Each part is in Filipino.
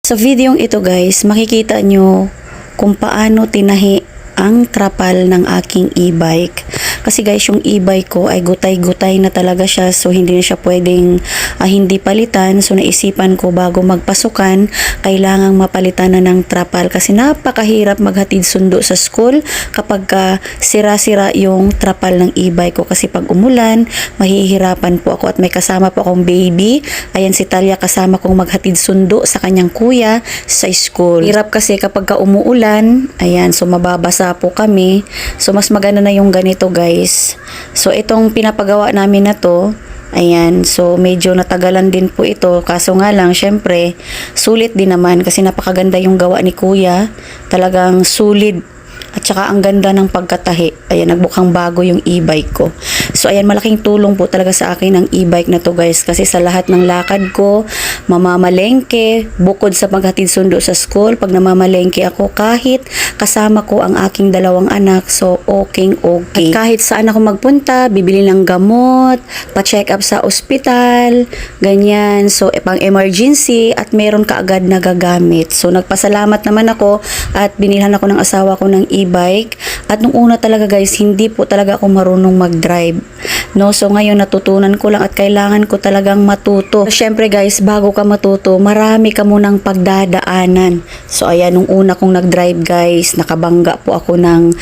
Sa videong ito guys, makikita nyo kung paano tinahi ang trapal ng aking e-bike. Kasi guys, yung e-bike ko ay gutay-gutay na talaga siya. So, hindi na siya pwedeng hindi palitan. So, naisipan ko bago magpasukan, kailangang mapalitan na ng trapal. Kasi napakahirap maghatid sundo sa school kapag sira-sira yung trapal ng e-bike ko. Kasi pag umulan, mahihirapan po ako. At may kasama po akong baby. Ayan si Talia, kasama kong maghatid sundo sa kanyang kuya sa school. Hirap kasi kapag umuulan, ayan, so mababasa po kami. So, mas maganda na yung ganito guys. So, itong pinapagawa namin na to, ayan, so medyo natagalan din po ito. Kaso nga lang, syempre, sulit din naman kasi napakaganda yung gawa ni Kuya. Talagang solid. At saka ang ganda ng pagkatahi. Ayan, nagbukhang bago yung e-bike ko. So, ayan, malaking tulong po talaga sa akin ang e-bike na to guys. Kasi sa lahat ng lakad ko, mamamalengke, bukod sa maghatid sundo sa school, pag namamalengke ako, kahit kasama ko ang aking dalawang anak, so okay. At kahit saan ako magpunta, bibili ng gamot, pa-check up sa ospital, ganyan. So, pang emergency, at meron kaagad na gagamit. So, nagpasalamat naman ako at binilhan ako ng asawa ko ng e-bike. At nung una talaga guys, hindi po talaga ako marunong mag-drive. No, so ngayon natutunan ko lang at kailangan ko talagang matuto. So, syempre guys, bago ka matuto, marami ka munang pagdadaanan. So ayan, nung una kong nag-drive guys, nakabangga po ako ng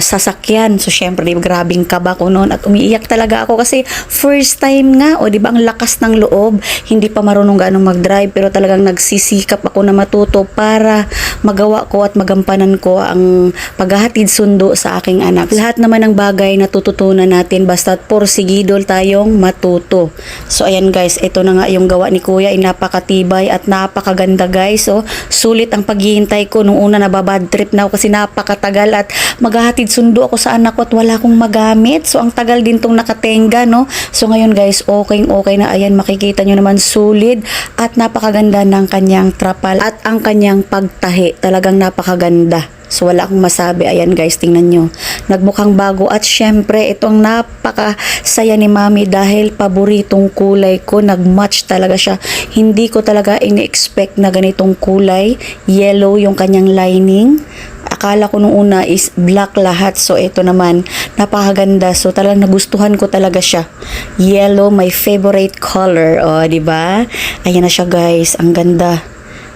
sasakyan. So syempre, grabing kaba ko noon at umiiyak talaga ako kasi first time nga, o di ba ang lakas ng loob, hindi pa marunong gaano mag-drive pero talagang nagsisikap ako na matuto para magawa ko at magampanan ko ang paghahatid sundo sa aking anak. Lahat naman ng bagay natututunan natin basta't porsigidol tayong matuto. So ayan guys, ito na nga yung gawa ni Kuya, ay napakatibay at napakaganda guys. So sulit ang paghihintay ko. Nung una nababad trip na ako kasi napakatagal at maghahatid sundo ako sa anak ko at wala akong magamit. So ang tagal din tong nakatenga, no? So ngayon guys, okay na. Ayan, makikita nyo naman sulit at napakaganda ng kanyang trapal at ang kanyang pagtahi. Talagang napakaganda. So, wala akong masabi. Ayan guys, tingnan nyo. Nagmukhang bago. At syempre, itong napakasaya ni Mami dahil paboritong kulay ko. Nagmatch talaga siya. Hindi ko talaga ini-expect na ganitong kulay. Yellow yung kanyang lining. Akala ko nung una is black lahat. So, ito naman, napakaganda. So, talagang nagustuhan ko talaga siya. Yellow, my favorite color. O, diba? Ayan na siya guys. Ang ganda.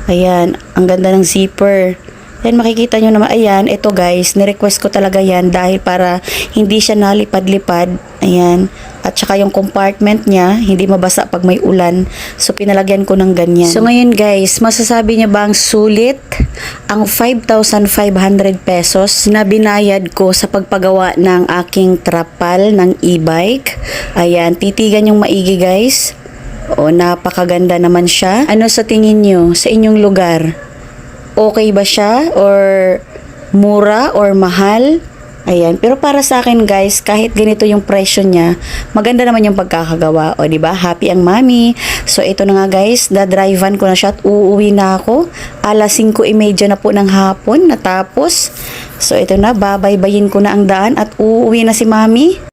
Ayan, ang ganda ng zipper. Then makikita nyo naman, ayan, ito guys, nirequest ko talaga yan dahil para hindi siya nalipad-lipad. Ayan. At saka yung compartment niya, hindi mabasa pag may ulan. So, pinalagyan ko ng ganyan. So, ngayon guys, masasabi niya ba ang sulit? Ang 5,500 pesos na binayad ko sa pagpagawa ng aking trapal ng e-bike. Ayan, titigan yung maigi guys. O, napakaganda naman siya. Ano sa tingin nyo sa inyong lugar? Okay ba siya? Or mura? Or mahal? Ayan. Pero para sa akin guys, kahit ganito yung presyo niya, maganda naman yung pagkakagawa. O diba? Happy ang Mami. So ito na nga guys, dadrivean ko na siya at uuwi na ako. Alas 5:30 na po ng hapon natapos. So ito na, babaybayin ko na ang daan at uuwi na si Mami.